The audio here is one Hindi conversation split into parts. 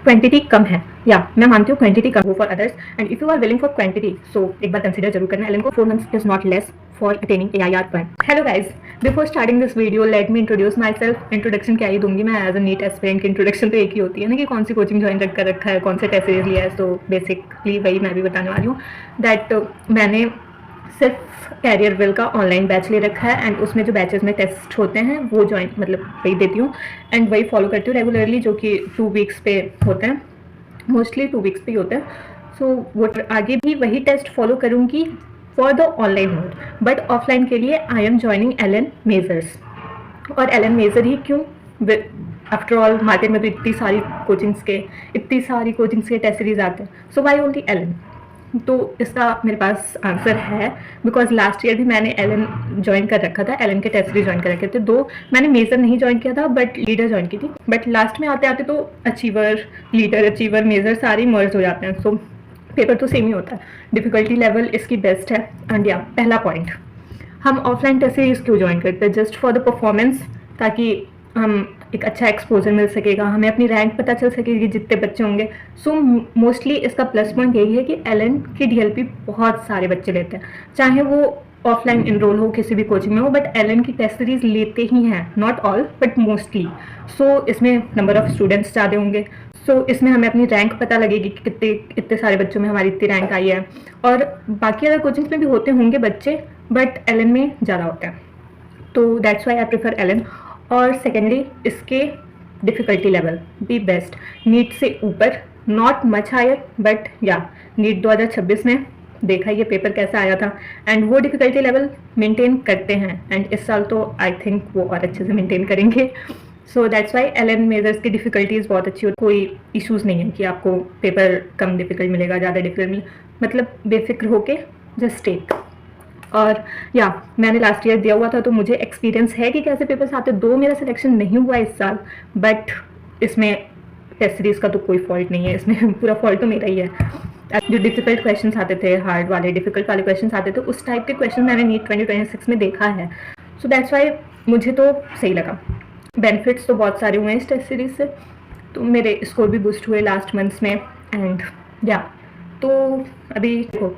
क्वांटिटी कम है, या मैं मानती हूँ क्वांटिटी कम हो for others and if you are willing for quantity so एक बार कंसिडर जरूर करना एलन को 4 months is not less for attaining AIR 1. Hello guys, before starting this video let me introduce myself. Introduction क्या ही दूंगी मैं, एज अ नीट एस्पिरेंट की इंट्रोडक्शन तो एक ही होती है ना कि कौन सी कोचिंग ज्वाइन कर रखा है, कौन से टेस्ट सीरीज लिया है. सो बेसिकली वही मैं भी बताने वाली हूँ दैट मैंने सिर्फ कैरियर विल का ऑनलाइन बैच ले रखा है एंड उसमें जो बैचेस में टेस्ट होते हैं वो ज्वाइन मतलब वही देती हूँ एंड वही फॉलो करती हूँ रेगुलरली, जो कि 2 weeks पे होते हैं, मोस्टली 2 weeks पे ही होते हैं. सो वो आगे भी वही टेस्ट फॉलो करूँगी for the online mode, but offline के लिए I am joining Allen majors. और एलन मेजर ही क्यों, आफ्टर ऑल मार्केट में तो इतनी सारी कोचिंग्स के टेस्ट सीरीज आते हैं, सो वाई ओनली एलन. तो इसका मेरे पास आंसर है बिकॉज लास्ट ईयर भी मैंने एलन ज्वाइन कर रखा था, एलन के टेस्ट सीरीज ज्वाइन कर रखे थे. दो मैंने मेजर नहीं ज्वाइन किया था बट लीडर ज्वाइन की थी, बट लास्ट में आते आते तो अचीवर, लीडर, अचीवर, मेजर सारे मर्ज हो जाते हैं. सो पेपर तो सेम ही होता है, डिफिकल्टी लेवल इसकी बेस्ट है. एंड या पहला पॉइंट, हम ऑफलाइन टेस्ट सीरीज क्यों ज्वाइन करते हैं, जस्ट फॉर द परफॉर्मेंस, ताकि हम एक अच्छा एक्सपोजर मिल सकेगा, हमें अपनी रैंक पता चल सकेगी जितने बच्चे होंगे. सो मोस्टली इसका प्लस पॉइंट यही है कि एलन की DLP बहुत सारे बच्चे लेते हैं, चाहे वो ऑफलाइन इनरोल हो किसी भी कोचिंग में हो, बट एलन की टेस्ट सीरीज लेते ही हैं, नॉट ऑल बट मोस्टली. सो इसमें नंबर ऑफ स्टूडेंट्स ज़्यादा होंगे, सो इसमें हमें अपनी रैंक पता लगेगी कि इतने सारे बच्चों में हमारी इतनी रैंक आई है. और बाकी अदर कोचिंग्स में भी होते होंगे बच्चे बट एलन में ज़्यादा होते हैं, तो that's why I prefer Allen. और सेकेंडली इसके डिफ़िकल्टी लेवल भी बेस्ट, नीट से ऊपर, नॉट मच हायर बट या नीट 2026 में देखा ये पेपर कैसा आया था एंड वो डिफ़िकल्टी लेवल मेंटेन करते हैं एंड इस साल तो आई थिंक वो और अच्छे से मेंटेन करेंगे. So that's why Allen majors की डिफ़िकल्टीज़ बहुत अच्छी होती, कोई इशूज़ नहीं है कि आपको पेपर कम डिफ़िकल्ट मिलेगा, ज़्यादा डिफ़िकल्ट मिलेगा, मतलब बेफिक्र होके जस्ट टेक. और या मैंने लास्ट ईयर दिया हुआ था तो मुझे एक्सपीरियंस है कि कैसे पेपर्स आते. दो मेरा सिलेक्शन नहीं हुआ इस साल, बट इसमें टेस्ट सीरीज़ का तो कोई फॉल्ट नहीं है, इसमें पूरा फॉल्ट तो मेरा ही है. जो डिफ़िकल्ट क्वेश्चंस आते थे, हार्ड वाले डिफ़िकल्ट वाले क्वेश्चंस आते थे, उस टाइप के क्वेश्चन मैंने नीट 2026 में देखा है. सो दैट्स वाई मुझे तो सही लगा. बेनिफिट्स तो बहुत सारे हुए हैं इस टेस्ट सीरीज़ से, तो मेरे स्कोर भी बूस्ट हुए लास्ट मंथ्स में. एंड या तो अभी देखो,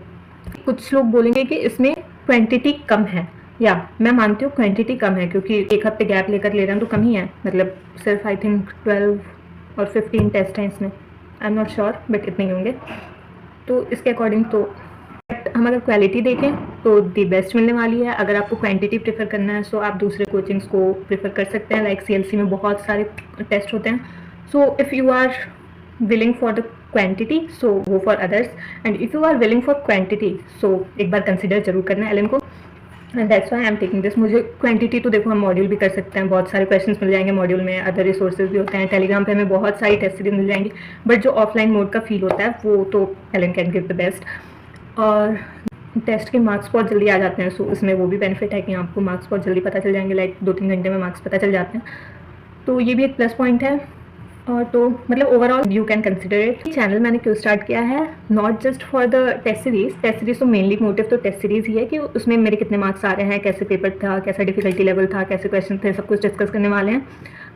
कुछ लोग बोलेंगे कि इसमें क्वांटिटी कम है, या मैं मानती हूँ क्वांटिटी कम है क्योंकि एक हफ्ते गैप लेकर ले रहे हैं तो कम ही है, मतलब सिर्फ आई थिंक 12 और 15 टेस्ट हैं इसमें, I am not sure but इतने ही होंगे. तो इसके अकॉर्डिंग तो हम अगर क्वालिटी देखें तो दी बेस्ट मिलने वाली है. अगर आपको क्वांटिटी प्रेफर करना है सो आप दूसरे कोचिंग्स को प्रेफर कर सकते हैं, लाइक CLC में बहुत सारे टेस्ट होते हैं. So if you are willing for the quantity so go for others and if you are willing for quantity so एक बार कंसिडर जरूर करना है एलन को and that's why I am taking this. मुझे क्वांटिटी तो देखो हम मॉड्यूल भी कर सकते हैं, बहुत सारे क्वेश्चंस मिल जाएंगे मॉड्यूल में, अदर रिसोर्सेज भी होते हैं, टेलीग्राम पे हमें बहुत सारी टेस्ट सीरीज मिल जाएंगी, बट जो ऑफलाइन मोड का फील होता है वो तो Allen can give the best. और टेस्ट के मार्क्स बहुत जल्दी आ जाते हैं, सो इसमें वो भी बेनिफिट है कि आपको मार्क्स बहुत जल्दी पता चल जाएंगे, लाइक 2-3 घंटे में मार्क्स पता चल जाते हैं, तो ये भी एक प्लस पॉइंट है. और तो मतलब overall you can consider it. Channel मैंने क्यों स्टार्ट किया है, not just for the test series तो मेनली मोटिव तो टेस्ट सीरीज ही है कि उसमें मेरे कितने मार्क्स आ रहे हैं, कैसे पेपर था, कैसा डिफिकल्टी लेवल था, कैसे क्वेश्चन थे, सब कुछ डिस्कस करने वाले हैं.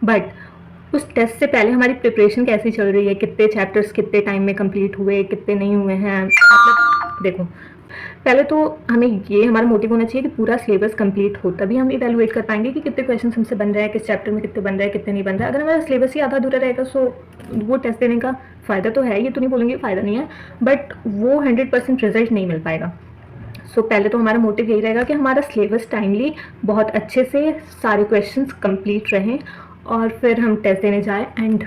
बट उस टेस्ट से पहले हमारी प्रिपरेशन कैसी चल रही है, कितने चैप्टर्स कितने टाइम में कंप्लीट हुए, कितने नहीं हुए हैं. मतलब देखो, पहले तो हमें ये हमारा मोटिव होना चाहिए कि पूरा सिलेबस कंप्लीट हो, तभी हम इवैल्यूएट कर पाएंगे कि कितने क्वेश्चन हमसे बन रहे हैं, किस चैप्टर में कितने बन रहे हैं, कितने नहीं बन रहे हैं. अगर हमारा सिलेबस ही आधा अधूरा रहेगा सो वो टेस्ट देने का फ़ायदा तो है, ये तो नहीं बोलेंगे फ़ायदा नहीं है, बट वो 100% रिजल्ट नहीं मिल पाएगा. सो पहले तो हमारा मोटिव यही रहेगा कि हमारा सिलेबस टाइमली बहुत अच्छे से सारे क्वेश्चंस कंप्लीट रहें और फिर हम टेस्ट देने जाएँ. एंड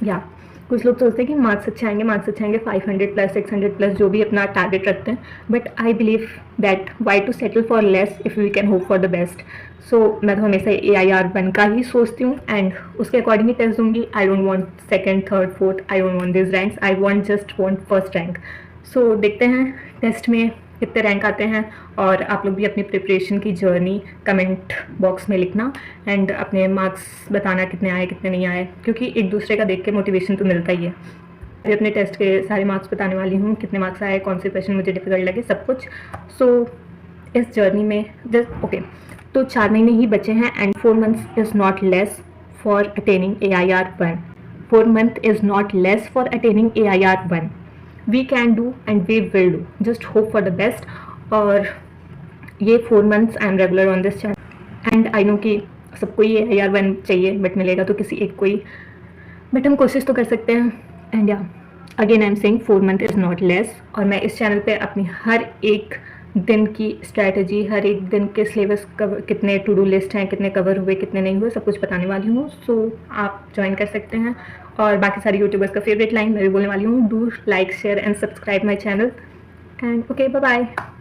या कुछ लोग सोचते हैं कि मार्क्स अच्छे आएंगे 500 प्लस 600 प्लस जो भी अपना टारगेट रखते हैं, but I believe that why to settle for less if we can hope for the best. So मैं तो हमेशा AIR 1 का ही सोचती हूँ एंड उसके अकॉर्डिंग ही टेस्ट दूँगी. I don't want second, third, fourth, I don't want this ranks, I just want first rank. So देखते हैं टेस्ट में कितने रैंक आते हैं. और आप लोग भी अपनी प्रिपरेशन की जर्नी कमेंट बॉक्स में लिखना एंड अपने मार्क्स बताना कितने आए कितने नहीं आए, क्योंकि एक दूसरे का देख के मोटिवेशन तो मिलता ही है. मैं अपने टेस्ट के सारे मार्क्स बताने वाली हूँ, कितने मार्क्स आए, कौन से क्वेश्चन मुझे डिफिकल्ट लगे, सब कुछ. सो इस जर्नी में जस्ट ओके, तो 4 महीने ही बचे हैं and 4 months is not less for attaining AIR 1. 4 month is not less for attaining AIR1. We can do and we will do. Just hope for the best. और ये 4 months I am regular on this channel and I know कि सबको ये AIR1 चाहिए, बट मिलेगा तो किसी एक को ही, बट हम कोशिश तो कर सकते हैं. एंड या again I am saying 4 month is not less. और मैं इस चैनल पे अपनी हर एक दिन की स्ट्रैटेजी, हर एक दिन के सिलेबस कवर, कितने टू डू लिस्ट हैं, कितने कवर हुए, कितने नहीं हुए, सब कुछ बताने वाली हूँ. सो आप ज्वाइन कर सकते हैं. और बाकी सारी यूट्यूबर्स का फेवरेट लाइन मैं भी बोलने वाली हूँ, do like share and subscribe my channel. And okay, bye bye.